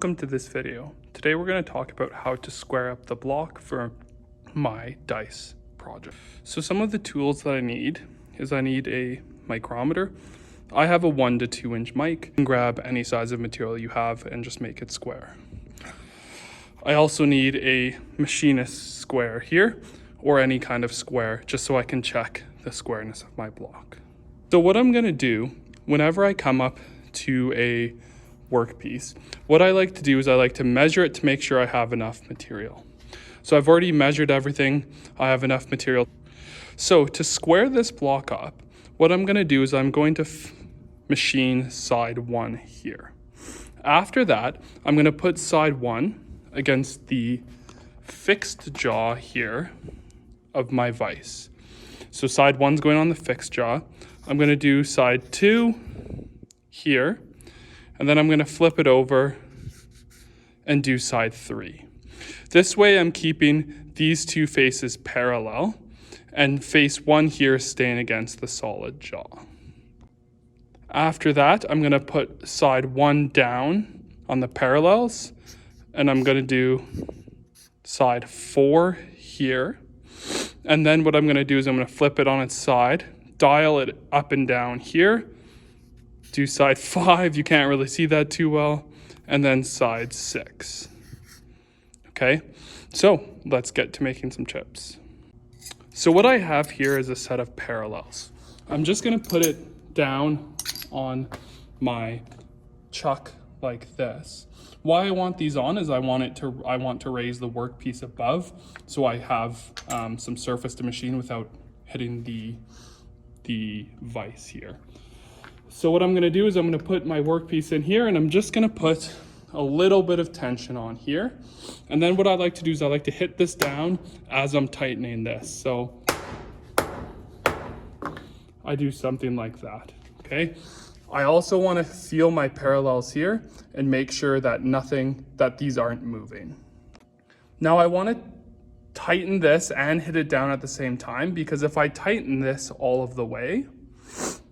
Welcome to this video. Today we're going to talk about how to square up the block for my dice project. So some of the tools that I need is I need a micrometer. I have a 1 to 2 inch mic. You can grab any size of material you have and just make it square. I also need a machinist square here or any kind of square just so I can check the squareness of my block. So what I'm going to do whenever I come up to a workpiece, what I like to do is I like to measure it to make sure I have enough material. So I've already measured everything. I have enough material. So to square this block up, what I'm going to do is I'm going to machine side 1 here. After that, I'm going to put side 1 against the fixed jaw here of my vise. So side 1's going on the fixed jaw. I'm going to do side 2 here, and then I'm going to flip it over and do side 3. This way I'm keeping these two faces parallel and face 1 here staying against the solid jaw. After that, I'm going to put side 1 down on the parallels, and I'm going to do side 4 here. And then what I'm going to do is I'm going to flip it on its side, dial it up and down here, do side 5, you can't really see that too well, and then side 6. Okay, so let's get to making some chips. So what I have here is a set of parallels. I'm just going to put it down on my chuck like this. Why I want these on is I want to raise the workpiece above, so I have some surface to machine without hitting the vise here. So what I'm going to do is I'm going to put my workpiece in here, and I'm just going to put a little bit of tension on here. And then what I like to do is I like to hit this down as I'm tightening this. So I do something like that, okay? I also want to feel my parallels here and make sure that these aren't moving. Now I want to tighten this and hit it down at the same time, because if I tighten this all of the way,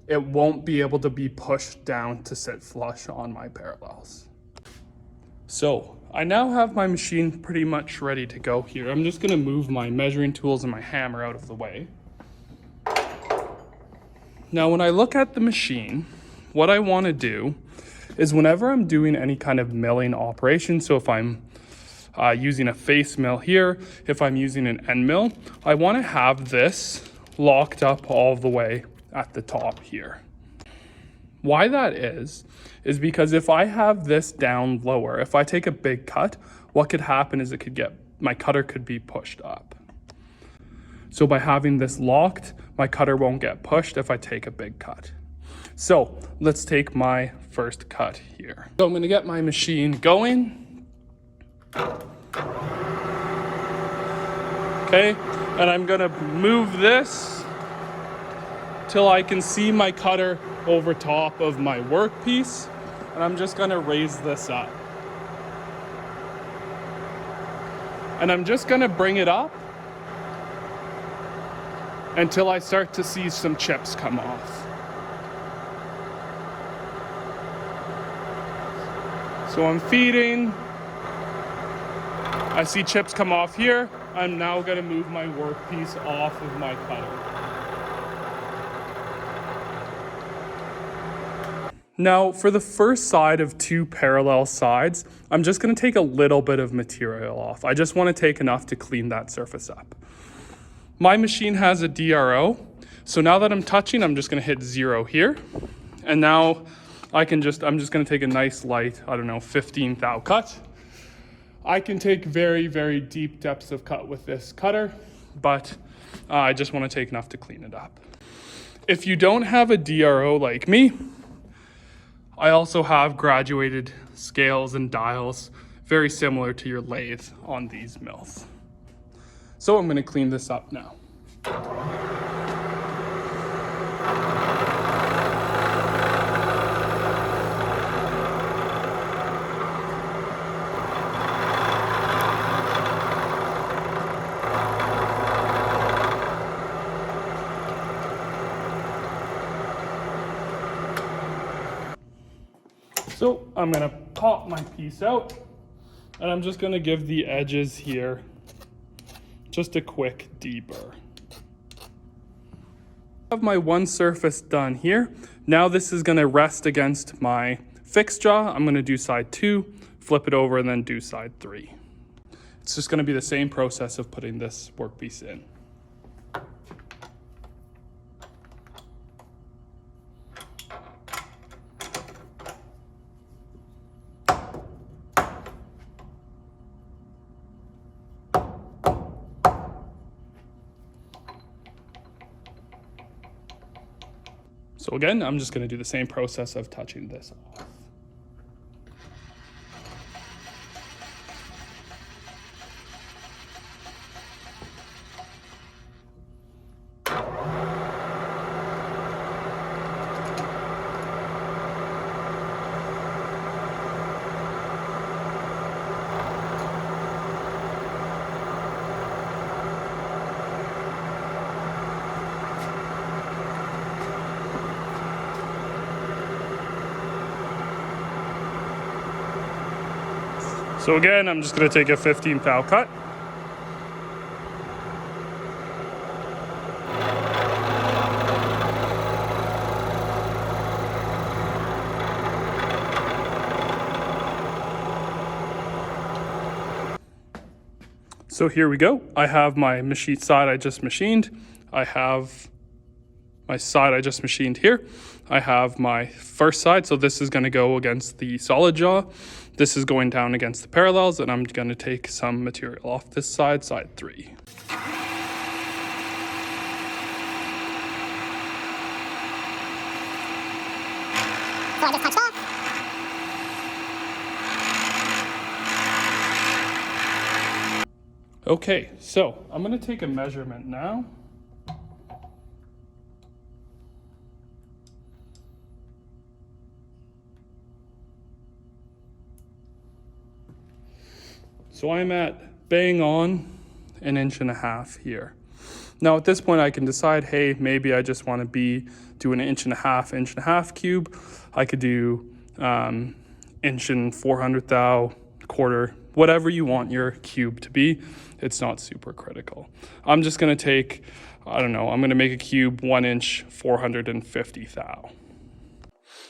it won't be able to be pushed down to sit flush on my parallels. So I now have my machine pretty much ready to go here. I'm just going to move my measuring tools and my hammer out of the way. Now when I look at the machine, what I want to do is whenever I'm doing any kind of milling operation, so if I'm using a face mill here, if I'm using an end mill, I want to have this locked up all the way at the top here. Why that is because if I have this down lower, if I take a big cut, what could happen is my cutter could be pushed up. So by having this locked, my cutter won't get pushed if I take a big cut. So let's take my first cut here. So I'm going to get my machine going. Okay, and I'm going to move this till I can see my cutter over top of my workpiece, and I'm just going to raise this up. And I'm just going to bring it up until I start to see some chips come off. So I'm feeding. I see chips come off here. I'm now going to move my workpiece off of my cutter. Now for the first side of 2 parallel sides, I'm just going to take a little bit of material off. I just want to take enough to clean that surface up. My machine has a DRO, so now that I'm touching, I'm just going to hit 0 here. And now I'm just going to take a nice light, 15 thou cut. I can take very, very deep depths of cut with this cutter, but I just want to take enough to clean it up. If you don't have a DRO like me, I also have graduated scales and dials, very similar to your lathe on these mills. So I'm going to clean this up now. So I'm gonna pop my piece out, and I'm just gonna give the edges here just a quick deburr. I have my one surface done here. Now this is gonna rest against my fixed jaw. I'm gonna do side 2, flip it over, and then do side 3. It's just gonna be the same process of putting this workpiece in. So again, I'm just gonna do the same process of touching this off. So again, I'm just gonna take a 15th thou cut. So here we go. I have my machine side I just machined. I have my side I just machined here. I have my first side, so this is gonna go against the solid jaw. This is going down against the parallels, and I'm gonna take some material off this side, side 3. So I just touched off. Okay, so I'm gonna take a measurement now. So I'm at bang on 1.5 inches here. Now at this point I can decide, hey, maybe I just want to do an 1.5 inch cube. I could do 1 400 thou, quarter, whatever you want your cube to be. It's not super critical. I'm just gonna take, I don't know, I'm gonna make a cube 1 inch 450 thou.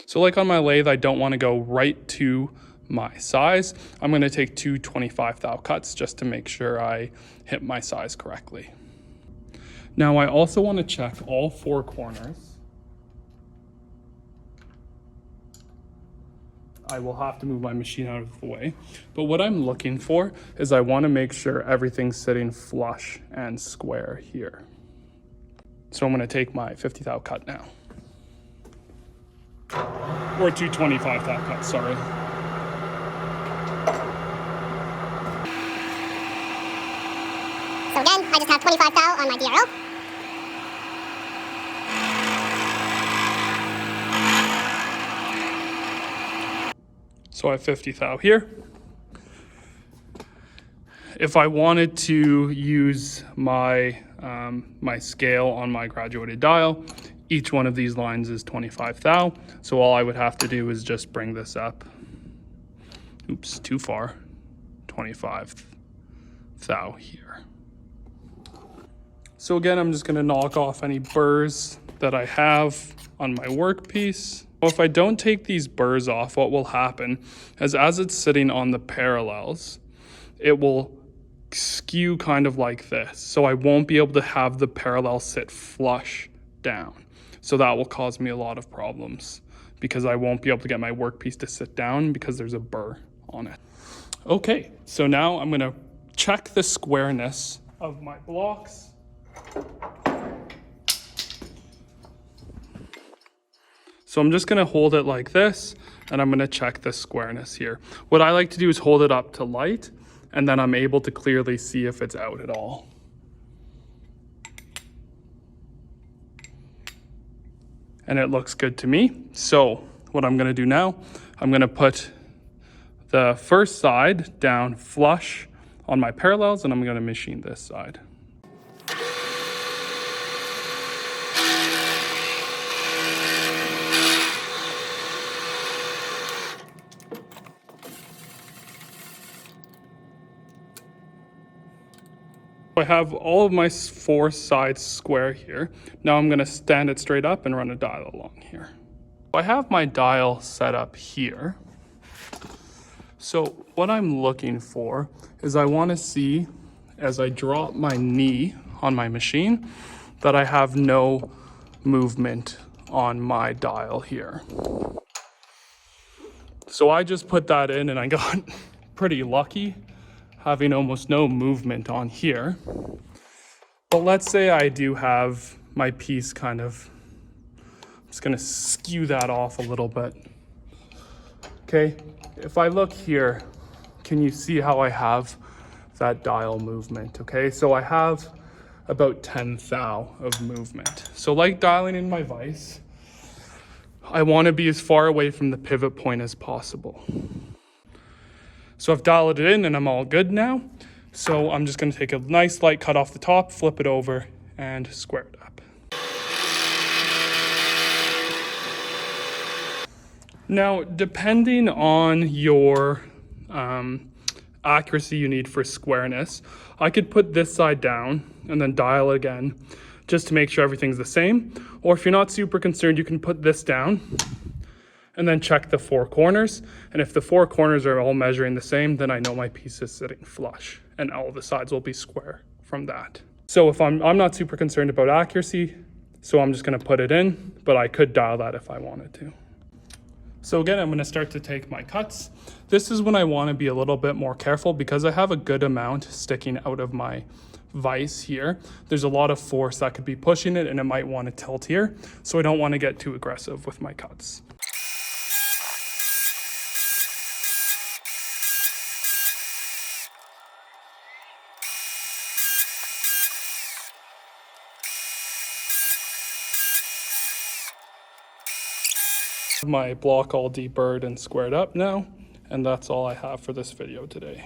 So like on my lathe, I don't want to go right to my size. I'm going to take 2 25 thou cuts just to make sure I hit my size correctly. Now I also want to check all 4 corners. I will have to move my machine out of the way. But what I'm looking for is I want to make sure everything's sitting flush and square here. So I'm going to take my 50 thou cut now. Or 2 25 thou cuts, sorry. So again, I just have 25 thou on my DRL. So I have 50 thou here. If I wanted to use my, my scale on my graduated dial, each one of these lines is 25 thou. So all I would have to do is just bring this up. Oops, too far. 25 thou here. So again, I'm just gonna knock off any burrs that I have on my workpiece. If I don't take these burrs off, what will happen is as it's sitting on the parallels, it will skew kind of like this. So I won't be able to have the parallel sit flush down. So that will cause me a lot of problems because I won't be able to get my workpiece to sit down because there's a burr on it. Okay, so now I'm gonna check the squareness of my blocks. So I'm just gonna hold it like this and I'm gonna check the squareness here. What I like to do is hold it up to light and then I'm able to clearly see if it's out at all. And it looks good to me. So what I'm gonna do now, I'm gonna put the first side down flush on my parallels and I'm gonna machine this side. I have all of my 4 sides square here. Now I'm going to stand it straight up and run a dial along here. I have my dial set up here. So what I'm looking for is I want to see, as I drop my knee on my machine, that I have no movement on my dial here. So I just put that in and I got pretty lucky having almost no movement on here. But let's say I do have my piece kind of, I'm just gonna skew that off a little bit. Okay, if I look here, can you see how I have that dial movement? Okay, so I have about 10 thou of movement. So like dialing in my vise, I wanna be as far away from the pivot point as possible. So I've dialed it in and I'm all good now. So I'm just gonna take a nice light cut off the top, flip it over, and square it up. Now, depending on your accuracy you need for squareness, I could put this side down and then dial again just to make sure everything's the same. Or if you're not super concerned, you can put this down and then check the 4 corners. And if the 4 corners are all measuring the same, then I know my piece is sitting flush and all the sides will be square from that. So if I'm not super concerned about accuracy, so I'm just gonna put it in, but I could dial that if I wanted to. So again, I'm gonna start to take my cuts. This is when I wanna be a little bit more careful because I have a good amount sticking out of my vise here. There's a lot of force that could be pushing it and it might wanna tilt here. So I don't wanna get too aggressive with my cuts. My block all deburred and squared up now, and that's all I have for this video today.